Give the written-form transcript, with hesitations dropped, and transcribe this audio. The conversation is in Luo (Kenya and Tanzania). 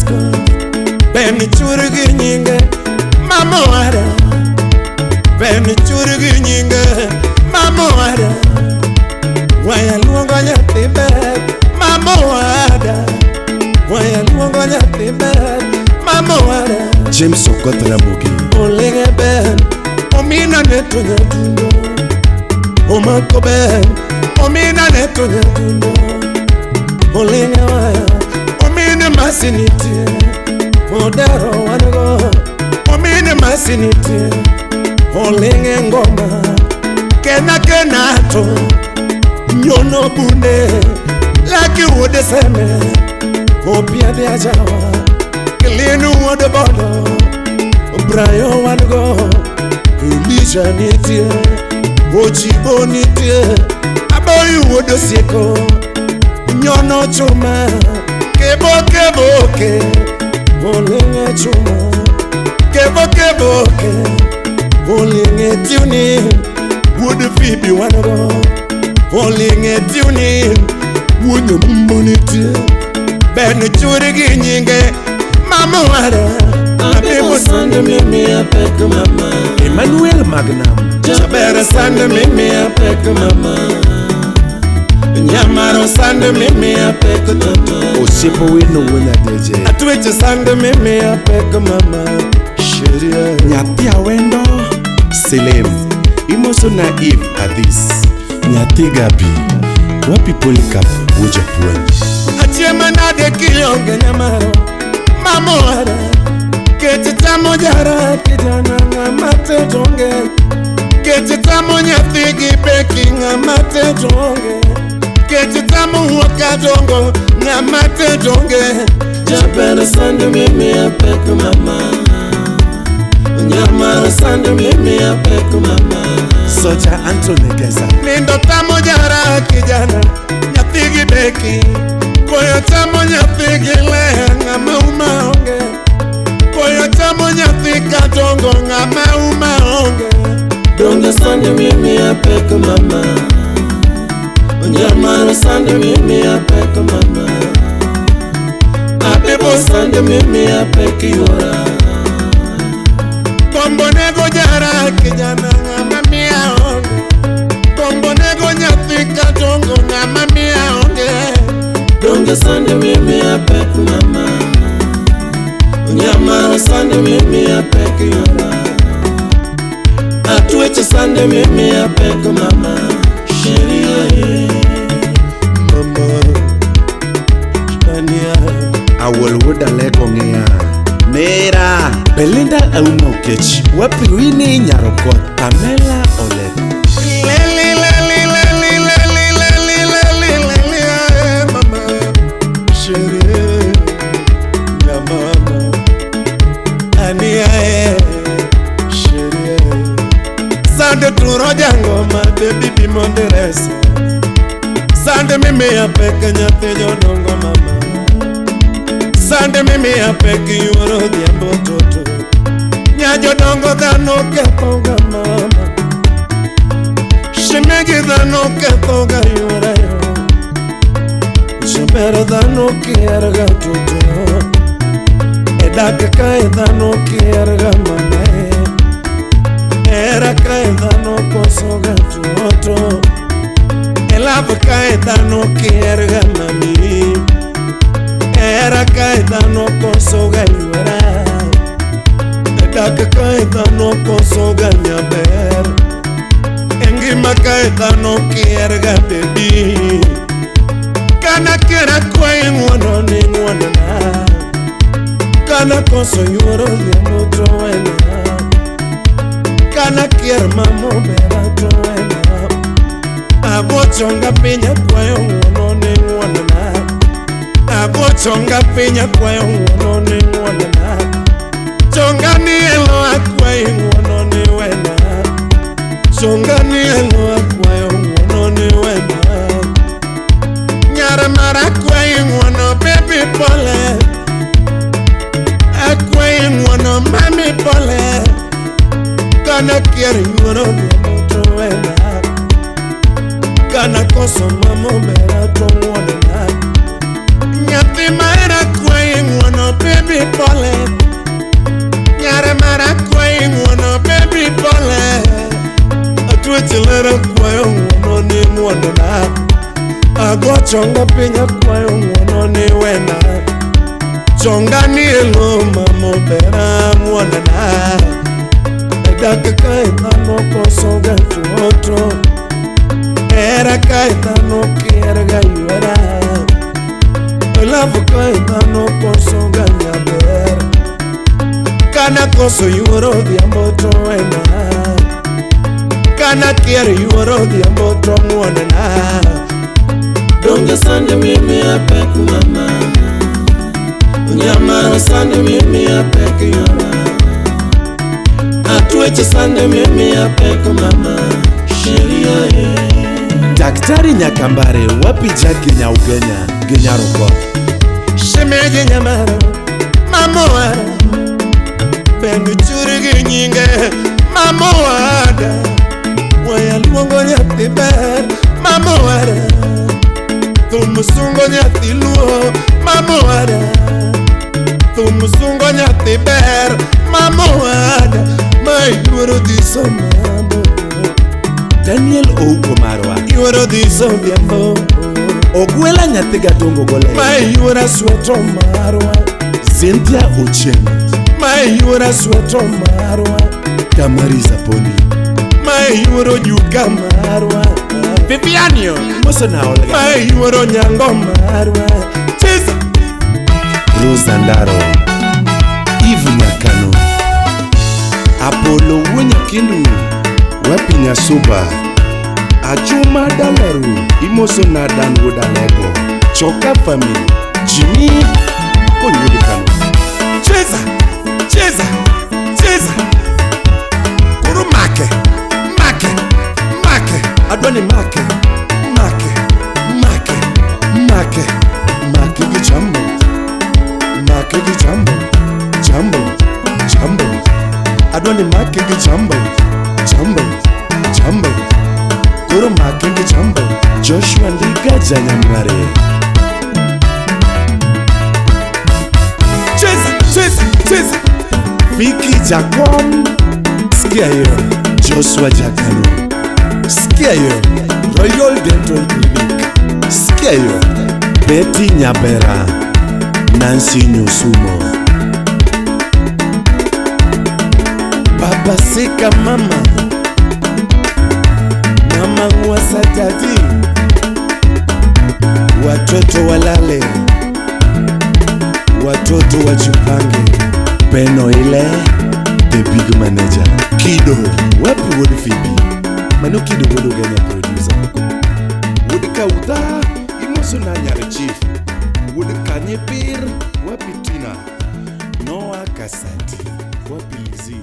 Francisco Beni churgi nyinge Mama wada Beni churgi nyinge Mama wada Waya luongo nyathi ber Mama wada Waya luongo nyathi ber Mama wada James Okoth Ramogi Olinge ben Omina neto nyatundo Omako ben Omina neto nyatundo Olinge waya Omine masiniti Odero wanago Omine masiniti Olinge ngoma Kena kenato Nyono bune Laki wode seme Opia de ajawa Kilinu wode bodo Brayo wanago Elisha nitie Ochibo nitie Aboyu wode sieko Nyono chuma Kebo kebo ke Olinge chuma Kebo kebo ke Olinge tuni Would Phoebe wanago Olinge tuni Wunyo mboniti Bene churigi nyinge Mama wada Abebo sande mimi apek mama Emmanuel Magnam Chabera sande mimi apek mama Nyamaro sande mimi apek toto Osiepo wino wina deje Atweche sande mimi apek mama Sheria Nyathi awendo Selem Imoso na Eve Adis Nyathi Gabi Wapi Polycarp Wuja Puenji Achiema nade kiyonge nyamaro Mama wada Ketitamo jara kijana ngamate jonge Ketitamo nyathi gibeki ngamate jonge Ketitamo wakadongo ngamate jonge Jabera sande mimi apek mama Nyamara sande mimi apek mama Soja Anthony Geza Nindo tamo jara kijana nyathi gibeki Koyo tamo nyathi gile ngama umaonge Koyo tamo nyathi kadongo ngama umaonge Donge sande mimi apek mama Nyamara sande mimi apek mama Abebo sande mimi apek yora Kombo nego jara kijana ngama miaonge Kombo nego nyathi kadongo ngama miaonge Donge sande mimi apek mama Nyamara sande mimi apek yora Atweche sande mimi apek mama Sheria Mama Shania Awol wuda leko ngea Mera Belinda Auma Okech Wapi wini Nyarokot Pamela Ole Leli leli leli leli leli leli leli Mama Sheria Ya mama Ania Sheria Sande turo jango ma baby bimonderesa Sande mimi apeke nyate jodongo mama Sande mimi apeke yuoro diambo toto Nya jodongo dhano kethoga mama Shemegi dhano kethoga yuora yo Shabera dhano kierga toto Edake kae dhano kierga mamae Era kae dhano kosoga toto Elava kae dhano kierga mami Era kae dhano kosoga yuara Edake kae dhano kosoga nyaber Engima kae dhano kierga baby Kana kera kwae ngwono ni ngwonana Kana koso yuoro liambo trowena Kana kier mamo bera trowena Agochonga pinya kwayo ngwono ni ngwonana Agochonga pinya kwayo ngwono ni ngwonana Chonga ni elo akwayo ngwono ni wena Chonga ni elo akwayo ngwono ni wena Nyara mara kwayo ngwono baby pole Akwayo ngwono mami pole Kana kier yuoro liambo trowena Kana koso mamo bera to ngwonana Nyathi maera kwayo ngwono baby bera kwayo ngwono ni ngwonona ago chonga pinya kwayo ngwono ni wena chonga ni elo mamo bera ngwonona edaka kaitano kosoga tuoto era kaitano kierga yuera love kaitano kosoga nyaber kana koso yuoro diamboto wena kana kier yuoro diamboto ngwonona donge sande mimi apek mama nyamara sande mimi apek yama atweche sande mimi apek mama sheria Daktari Nyakambare wapi Jackie Nyaugenya Genyaroko shemeje nyamara mamoa bengu churi nyinge mamoa waya luongo nyathi ber mamoa tumusungo nyathi luo mamoa tumusungo nyathi ber mamoa mayuoro dhiso mambo Daniel Oukomarwa yuoro dhiso dhiambo Ogwela nyathi gadongo gole mayuora sweto marwa Cynthia Ochieng mayuora sweto marwa Tamariza Poni mayuoro juga marwa Vivianio Mosona Olga mayuoro nyango marwa Chisa Rosa Ndaro Eve Nyakano Apollo Wonyakindu Wapi Nyasuba Achuma Dalaru Imosona Dan Wodalego Choka Family Jimmy Konyudikano Chisa Chisa Chisa Kuru make Make Make Adwani make Make Make Make Make gi jambo Make gi jambo Jambo Jambo Adwani make gi jambo Jambo Jambo Kuru make gi jambo Joshua Liga Janyamare Chisa Vicky Jaquan Sikia hiyo Joshua Jakano Sikia hiyo Royal Dental Clinic Sikia hiyo Betty Nyabera Nancy Nyusumo Baba Sika mama Mama Mwasa Jadi Watoto walale Watoto wajipange Peno ile The Big Manager Kido Wapi Wood Phoebe Manu Kido Wood Genya Producer Wood Kauda Imosona Nyare Chief Wood Kanyepir Wapi Tina Noah Kasati Wapi Lizzie